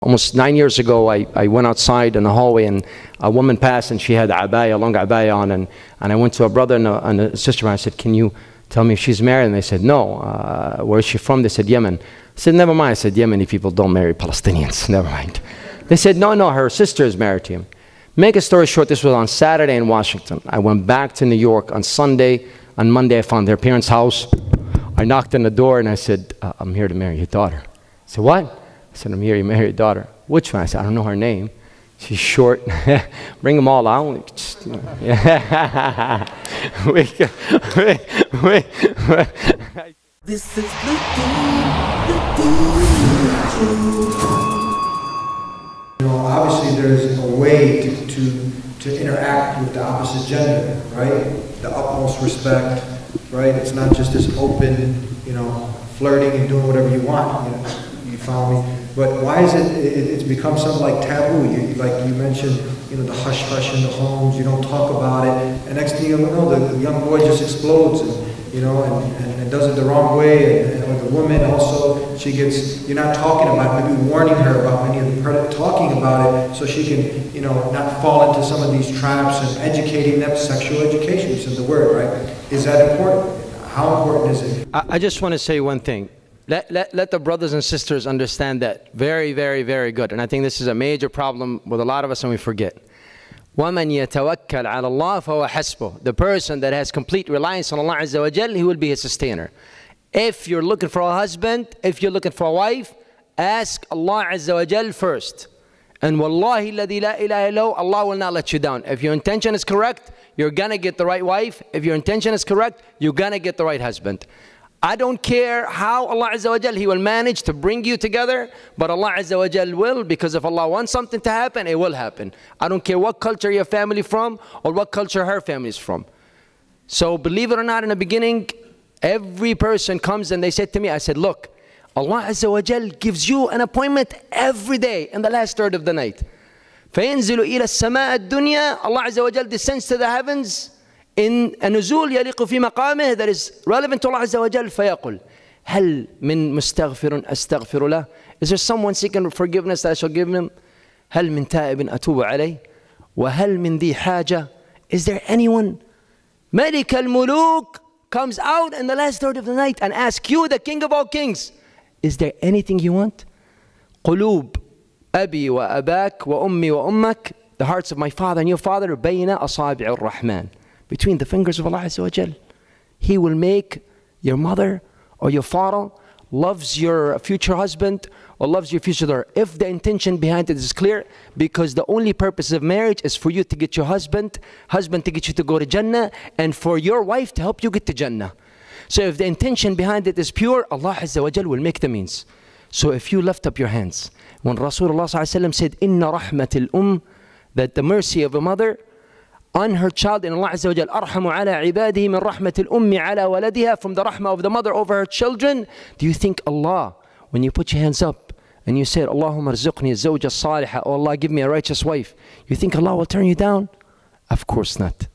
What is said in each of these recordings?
almost 9 years ago, I went outside in the hallway and a woman passed and she had a long abaya on, and I went to a brother and a sister and I said, can you tell me if she's married? And they said, no. Where is she from? They said, Yemen. I said, never mind. I said, Yemeni people don't marry Palestinians. Never mind. They said, no, her sister is married to him. Make a story short, this was on Saturday in Washington. I went back to New York on Sunday. On Monday, I found their parents' house. I knocked on the door and I said, I'm here to marry your daughter. I said, what? I said, I'm here to marry your daughter. Which one? I said, I don't know her name. She's short. Bring them all out. Just, you know. This is the TheDeenShow. You know, obviously there's a way to interact with the opposite gender, right? The utmost respect, right? It's not just this open, you know, flirting and doing whatever you want. You know, you follow me? But why is it's become something like taboo? Like you mentioned, you know, the hush hush in the homes. You don't talk about it, and next thing you know, the young boy just explodes, and you know, and does it the wrong way. And the woman also, she gets, you're not talking about it, maybe warning her about many of the talking about it, so she can, you know, not fall into some of these traps, and educating them. Sexual education is the word, right? Is that important? How important is it? I just want to say one thing. Let the brothers and sisters understand that very, very, very good. And I think this is a major problem with a lot of us, and we forget. وَمَنْ يَتَوَكَّلْ عَلَى اللَّهِ فَهُوَ حَسْبُهُ. The person that has complete reliance on Allah Azza wa Jal, he will be his sustainer. If you're looking for a husband, if you're looking for a wife, ask Allah Azza wa Jal first. And wallahi alladhi la ilaha illahu, Allah will not let you down. If your intention is correct, you're gonna get the right wife. If your intention is correct, you're gonna get the right husband. I don't care how Allah Azza wa Jal, He will manage to bring you together, but Allah Azza wa Jal will, because if Allah wants something to happen, it will happen. I don't care what culture your family from or what culture her family is from. So believe it or not, in the beginning, every person comes and they said to me, I said, look, Allah Azza wa Jal gives you an appointment every day in the last third of the night. فَيَنْزِلُ إِلَى السَّمَاءِ الدُّنْيَا. Allah Azza wa Jal descends to the heavens in a nuzul يليق في مقامه, that is relevant to Allah Azza wa Jal. فيقول هل من مستغفر أستغفر له. Is there someone seeking forgiveness that I shall give him? هل من تائب أتوب عليه. وهل من ذي حاجة. Is there anyone? Malik al-Muluk comes out in the last third of the night and asks you, the king of all kings, is there anything you want? قلوب أبي وأباك وأمي وأمك. The hearts of my father and your father بين أصابع الرحمن. Between the fingers of Allah Azza wa Jal. He will make your mother or your father loves your future husband or loves your future daughter, if the intention behind it is clear, because the only purpose of marriage is for you to get your husband to get you to go to Jannah, and for your wife to help you get to Jannah. So if the intention behind it is pure, Allah Azza wa Jal will make the means. So if you lift up your hands, when Rasulullah said, Inna rahmatil that the mercy of a mother on her child, and Allah Azza wa Jal, arhamu ala ibadihi min rahmatil ala waladiha, from the rahmah of the mother over her children. Do you think Allah, when you put your hands up and you said, Allahumma arzuqni zawja salihah, oh Allah, give me a righteous wife, you think Allah will turn you down? Of course not.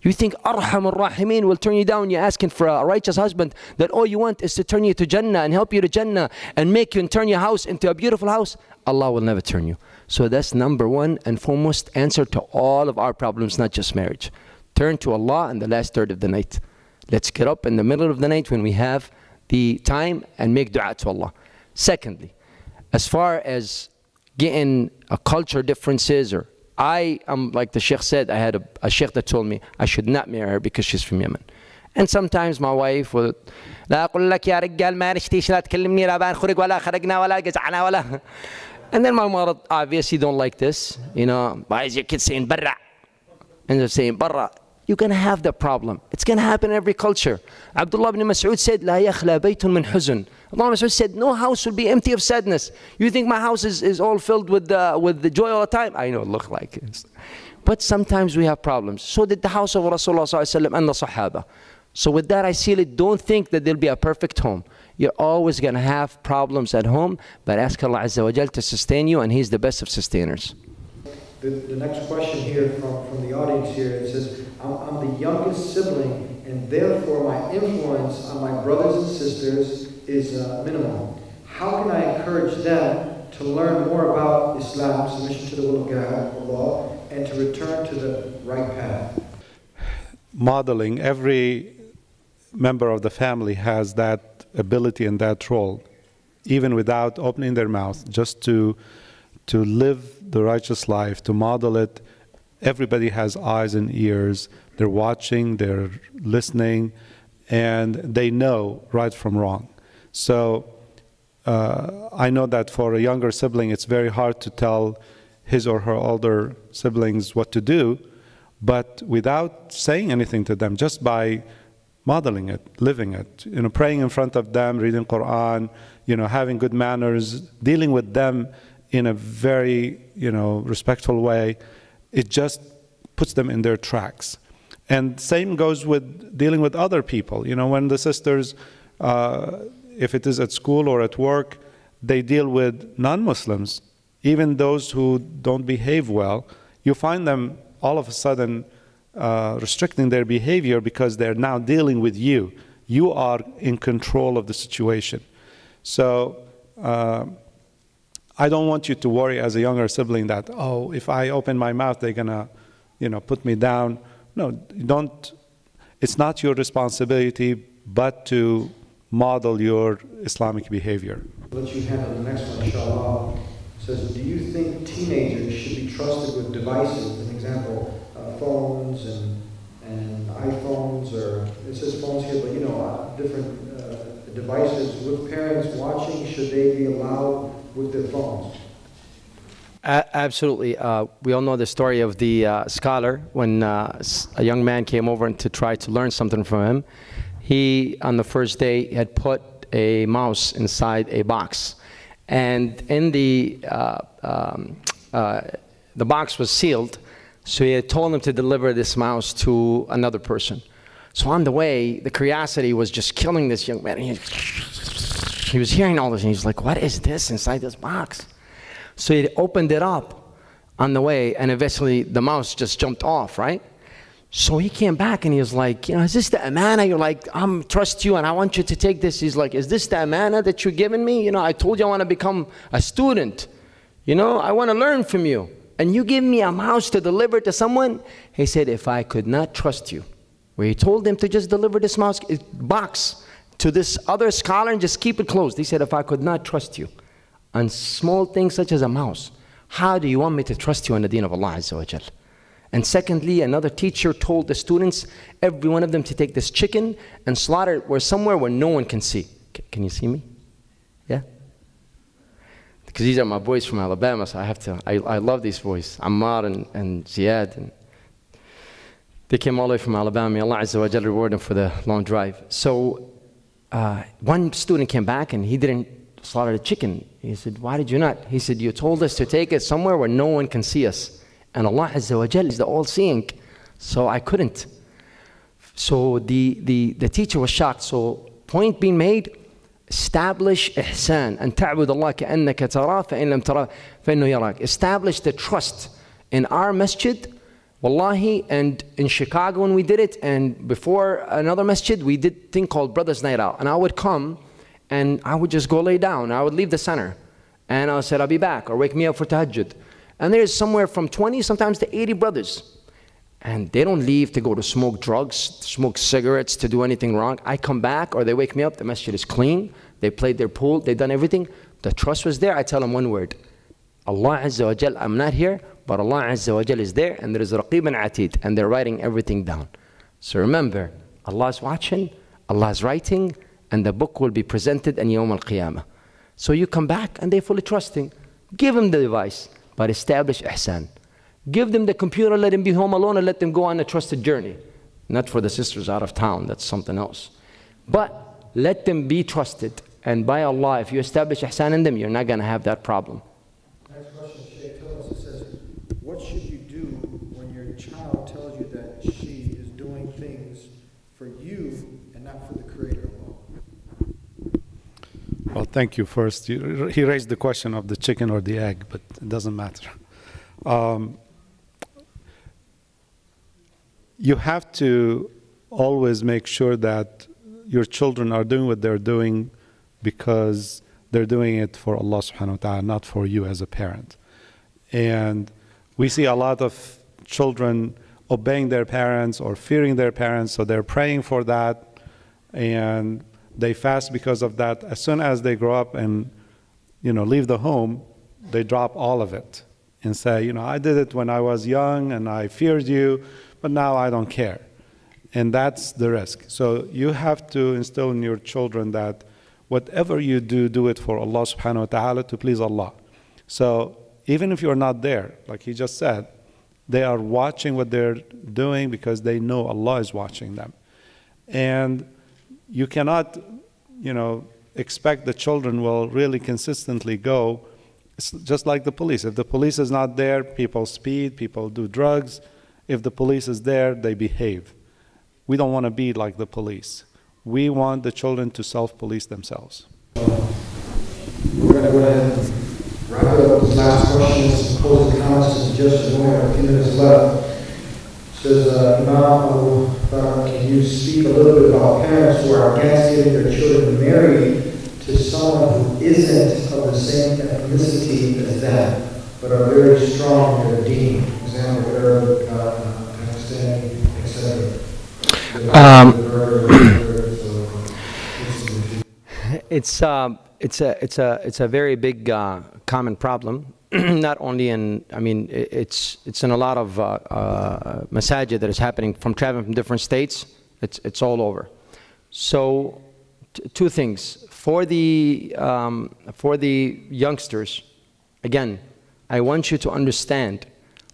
You think Arhamur Rahimin will turn you down? You're asking for a righteous husband that all you want is to turn you to Jannah and help you to Jannah and make you and turn your house into a beautiful house? Allah will never turn you. So that's number one and foremost answer to all of our problems, not just marriage. Turn to Allah in the last third of the night. Let's get up in the middle of the night when we have the time and make dua to Allah. Secondly, as far as getting a culture differences, or I am, like the sheikh said, I had a sheikh that told me I should not marry her because she's from Yemen. And sometimes my wife will, لا أقول لك يا رجال ما نشتيش لا تكلمني لا بنخرج ولا خرجنا ولا جزعنا ولا. And then my mother obviously don't like this. You know, why is your kid saying barra? And they're saying barra. You're going to have that problem. It's going to happen in every culture. Abdullah ibn Mas'ud said, لا يخلى بيت من حزن. Allah Mas'ud said, no house will be empty of sadness. You think my house is all filled with the joy all the time? I know it looks like it. But sometimes we have problems. So did the house of Rasulullah sallallahu alaihi wasallam and the Sahaba. So with that I seal it. Don't think that there'll be a perfect home. You're always going to have problems at home, but ask Allah Azza wa Jal to sustain you, and He's the best of sustainers. The next question here from the audience here, it says, I'm the youngest sibling, and therefore my influence on my brothers and sisters is minimal. How can I encourage them to to learn more about Islam, submission to the will of God, Allah, and to return to the right path. Modeling, every member of the family has that ability and that role, even without opening their mouth, just to live the righteous life, to model it. Everybody has eyes and ears. They're watching, they're listening, and they know right from wrong. So I know that for a younger sibling, it's very hard to tell his or her older siblings what to do, but without saying anything to them, just by modeling it, living it, praying in front of them, reading Quran, having good manners, dealing with them in a very, respectful way, it just puts them in their tracks. And same goes with dealing with other people. When the sisters, if it is at school or at work, they deal with non-Muslims, even those who don't behave well, you find them all of a sudden restricting their behavior because they're now dealing with you. You are in control of the situation. So I don't want you to worry as a younger sibling that, oh, if I open my mouth, they're going to, put me down. No, don't. It's not your responsibility, but to model your Islamic behavior. I'll let you handle the next one, inshallah. It says, do you think teenagers should be trusted with devices? An example, phones and iPhones, or it says phones here, but different devices with parents watching. Should they be allowed with their phones? Absolutely. We all know the story of the scholar when a young man came over to try to learn something from him. He, on the first day, had put a mouse inside a box. And in the box was sealed, so he had told him to deliver this mouse to another person. So on the way, the curiosity was just killing this young man. He was hearing all this, and he's like, what is this inside this box? So he opened it up on the way, and eventually the mouse just jumped off, right? So he came back and he was like, is this the amana? You're like, I trust you and I want you to take this. He's like, is this the amana that you're giving me? I told you I want to become a student. I want to learn from you. And you give me a mouse to deliver to someone? He said, if I could not trust you. Where he told him to just deliver this box to this other scholar and just keep it closed. He said, if I could not trust you on small things such as a mouse, how do you want me to trust you on the deen of Allah Azza wa Jal? And secondly, another teacher told the students, every one of them, to take this chicken and slaughter it somewhere where no one can see. Can you see me? Yeah? Because these are my boys from Alabama, so I love these boys, Ammar and Ziyad. And they came all the way from Alabama. May Allah Azza wa Jal reward them for the long drive. So one student came back and he didn't slaughter the chicken. He said, why did you not? He said, you told us to take it somewhere where no one can see us. And Allah Azza wa Jal is the all-seeing, so I couldn't. So the teacher was shocked. So point being made, establish ihsan. أن تعبد الله كأنك تراه فإن لم تراه فإنه يراك. Establish the trust in our masjid. Wallahi, and in Chicago when we did it, and before another masjid, we did a thing called Brothers Night Out. And I would come, and I would just go lay down. I would leave the center. And I said, I'll be back, or wake me up for tahajjud. And there's somewhere from 20, sometimes to 80 brothers. And they don't leave to go to smoke drugs, smoke cigarettes, to do anything wrong. I come back, or they wake me up, the masjid is clean, they played their pool, they've done everything. The trust was there. I tell them one word, Allah Azza wa Jal, I'm not here, but Allah Azza wa Jal is there, and there is Raqib and Atid, and they're writing everything down. So remember, Allah is watching, Allah is writing, and the book will be presented in Yawm al-Qiyamah. So you come back, and they're fully trusting. Give them the device, but establish ihsan. Give them the computer, let them be home alone, and let them go on a trusted journey. Not for the sisters out of town, that's something else. But let them be trusted. And by Allah, if you establish ihsan in them, you're not going to have that problem. Next question, Sheikh, tell us, it says, what should you do when your child tells you that she is doing things for you and not for the Creator alone? Well, thank you first. He raised the question of the chicken or the egg, but it doesn't matter. You have to always make sure that your children are doing what they're doing because they're doing it for Allah subhanahu wa ta'ala, not for you as a parent. And we see a lot of children obeying their parents or fearing their parents, so they're praying for that, and they fast because of that. As soon as they grow up and leave the home, they drop all of it and say, I did it when I was young and I feared you, but now I don't care. And that's the risk. So you have to instill in your children that whatever you do, do it for Allah subhanahu wa ta'ala, to please Allah. So even if you're not there, like he just said, they are watching what they're doing because they know Allah is watching them. And you cannot, expect the children will really consistently go. It's just like the police. If the police is not there, people speed, people do drugs. If the police is there, they behave. We don't want to be like the police. We want the children to self-police themselves. We're going to go ahead and wrap it up with last questions, closing comments, and suggestions. We only have a few minutes left. Says, Imam, can you speak a little bit about parents who are against getting their children married to someone who isn't of the same ethnicity as them, but are very strong in their deen? Example, Arab, Pakistani, etc. It's a very big common problem. Not only in, it's in a lot of masajid that is happening from traveling from different states. It's all over. So two things for the youngsters. Again, I want you to understand.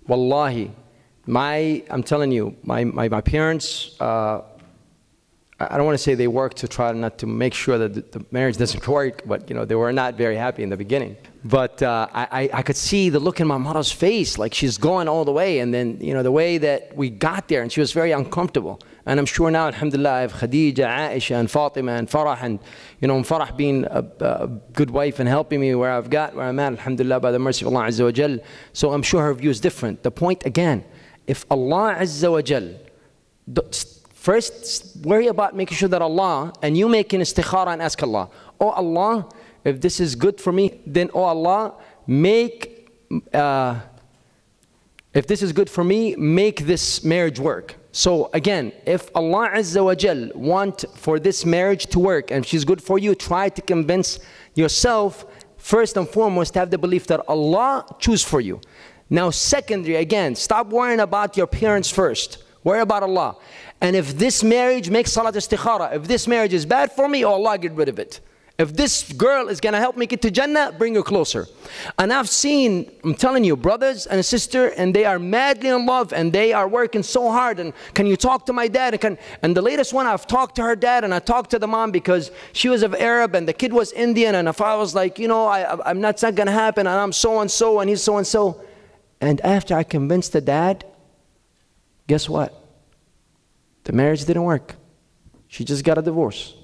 Wallahi, I'm telling you, my parents. I don't want to say they worked to try not to make sure that the marriage doesn't work, but they were not very happy in the beginning. But I could see the look in my mother's face, like she's going all the way, and then the way that we got there, and she was very uncomfortable. And I'm sure now, alhamdulillah, I have Khadija, Aisha, and Fatima, and Farah, and Farah being a good wife and helping me where I'm at, alhamdulillah, by the mercy of Allah Azza wa Jal. So I'm sure her view is different. The point again, if Allah Azza wa Jal, first, worry about making sure that Allah, and you make an istikhara and ask Allah, oh Allah, if this is good for me, then oh Allah, if this is good for me, make this marriage work. So again, if Allah Azza wa Jal want for this marriage to work and she's good for you, try to convince yourself, first and foremost, to have the belief that Allah choose for you. Now secondly, again, stop worrying about your parents first. Worry about Allah. And if this marriage makes salat istikhara, if this marriage is bad for me, oh Allah, get rid of it. If this girl is going to help me get to Jannah, bring her closer. And I've seen, I'm telling you, brothers and sisters, and they are madly in love, and they are working so hard. And can you talk to my dad? And the latest one, I've talked to her dad, and I talked to the mom because she was of Arab, and the kid was Indian. And if I was like, I'm not, it's not going to happen, and I'm so-and-so, and he's so-and-so. And after I convinced the dad, guess what? The marriage didn't work. She just got a divorce.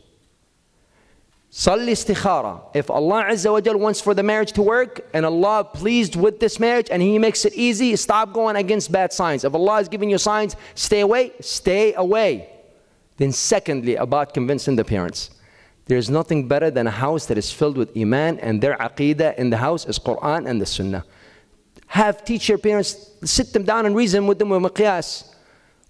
Salli istikhara. If Allah Azza wa Jal wants for the marriage to work and Allah pleased with this marriage and He makes it easy, stop going against bad signs. If Allah is giving you signs, stay away, stay away. Then secondly, about convincing the parents. There is nothing better than a house that is filled with iman, and their aqeedah in the house is Quran and the Sunnah. Teach your parents, sit them down and reason with them with miqyas,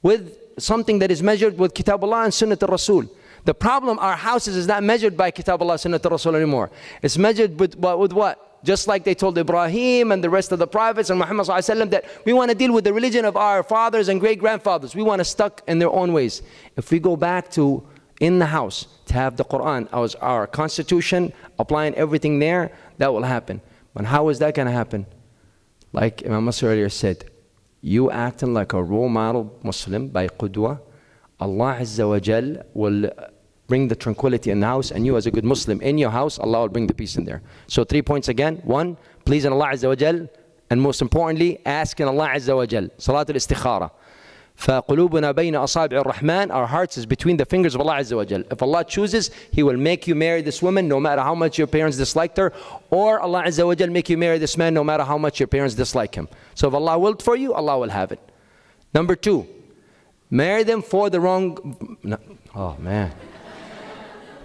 with something that is measured with Kitab Allah and Sunnah al-Rasul. The problem, our houses is not measured by Kitab Allah, Sunnah al-Rasul anymore. It's measured with what? Just like they told Ibrahim and the rest of the prophets and Muhammad ﷺ that we want to deal with the religion of our fathers and great-grandfathers. We want to stuck in their own ways. If we go back to in the house to have the Quran as our constitution, applying everything there, that will happen. But how is that going to happen? Like Imam Masr earlier said, you acting like a role model Muslim by Qudwa, Allah Azza wa Jal will bring the tranquility in the house, and you as a good Muslim in your house, Allah will bring the peace in there. So 3 points again. 1, pleasing Allah Azza wa Jal, and most importantly, asking Allah Azza wa Jal. Salat al-istikhara. فَقُلُوبُنَا بَيْنَ أَصَابِعِ الرَّحْمَنِ. Our hearts is between the fingers of Allah Azza wa Jal. If Allah chooses, He will make you marry this woman no matter how much your parents disliked her, or Allah Azza wa Jal make you marry this man no matter how much your parents dislike him. So if Allah willed for you, Allah will have it. Number 2, marry them for the wrong... No. Oh man.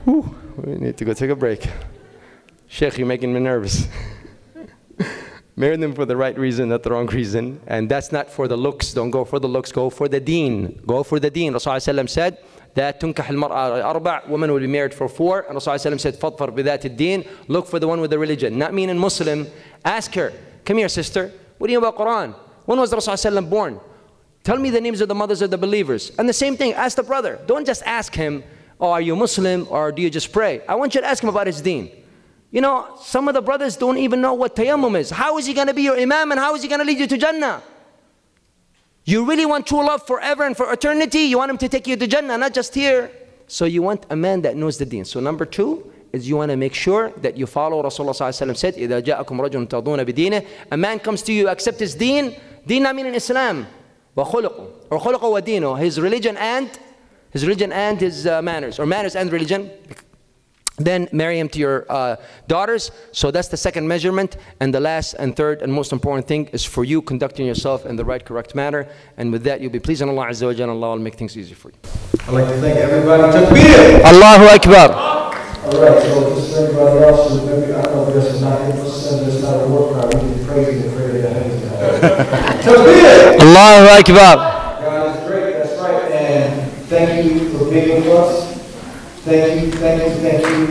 Whew. We need to go take a break. Sheikh, you're making me nervous. Marry them for the right reason, not the wrong reason. And that's not for the looks. Don't go for the looks, go for the deen. Go for the deen. Rasulullah said that تنكح المرأة أربع, women will be married for 4. And Rasulullah said, فَضْفَرْ بِذَاتِ الدين, look for the one with the religion. Not meaning Muslim. Ask her, come here sister, what do you know about Quran? When was the Rasulullah born? Tell me the names of the mothers of the believers. And the same thing, ask the brother. Don't just ask him, oh, are you Muslim or do you just pray? I want you to ask him about his deen. You know, some of the brothers don't even know what tayammum is. How is he going to be your imam and how is he going to lead you to Jannah? You really want true love forever and for eternity? You want him to take you to Jannah, not just here. So you want a man that knows the deen. So number 2 is you want to make sure that you follow Rasulullah said, إِذَا جَاءَكُمْ رَجُلٌ تَرْضُونَ بِدِينِهِ. A man comes to you, accept his deen. Deen not meaning Islam. وَخُلُقُ or خُلُقُ وَدِينُ. His religion and his manners. Or manners and religion. Then marry him to your daughters. So that's the second measurement. And the last and third and most important thing is for you conducting yourself in the right, correct manner. And with that, you'll be pleasing Allah Azza wa Jalla, and Allah will make things easy for you. I'd like to thank everybody. Takbir! Allahu Akbar. All right, so this is everybody else who maybe, I know this is not interested, this is not a work crowd. We can praise and pray to the heavens. Takbir! Allahu Akbar. God is great, that's right. And thank you for being with us. Thank you, thank you, thank you.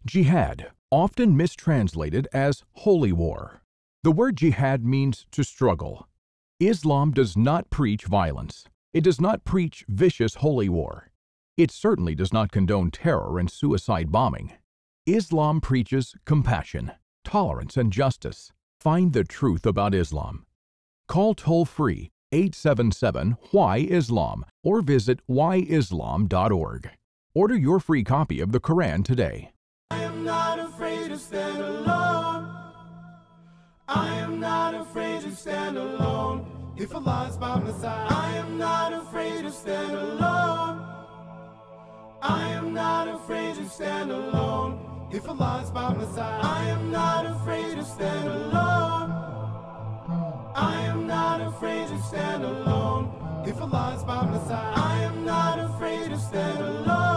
Jihad, often mistranslated as holy war. The word jihad means to struggle. Islam does not preach violence. It does not preach vicious holy war. It certainly does not condone terror and suicide bombing. Islam preaches compassion, tolerance, and justice. Find the truth about Islam. Call toll-free 877-WHY-ISLAM or visit whyislam.org. Order your free copy of the Quran today. I am not afraid to stand alone. I am not afraid to stand alone. If Allah's by my side, I am not afraid to stand alone. I am not afraid to stand alone. If Allah's by my side, I am not afraid to stand alone. I am not afraid to stand alone. If Allah's by my side, I am not afraid to stand alone.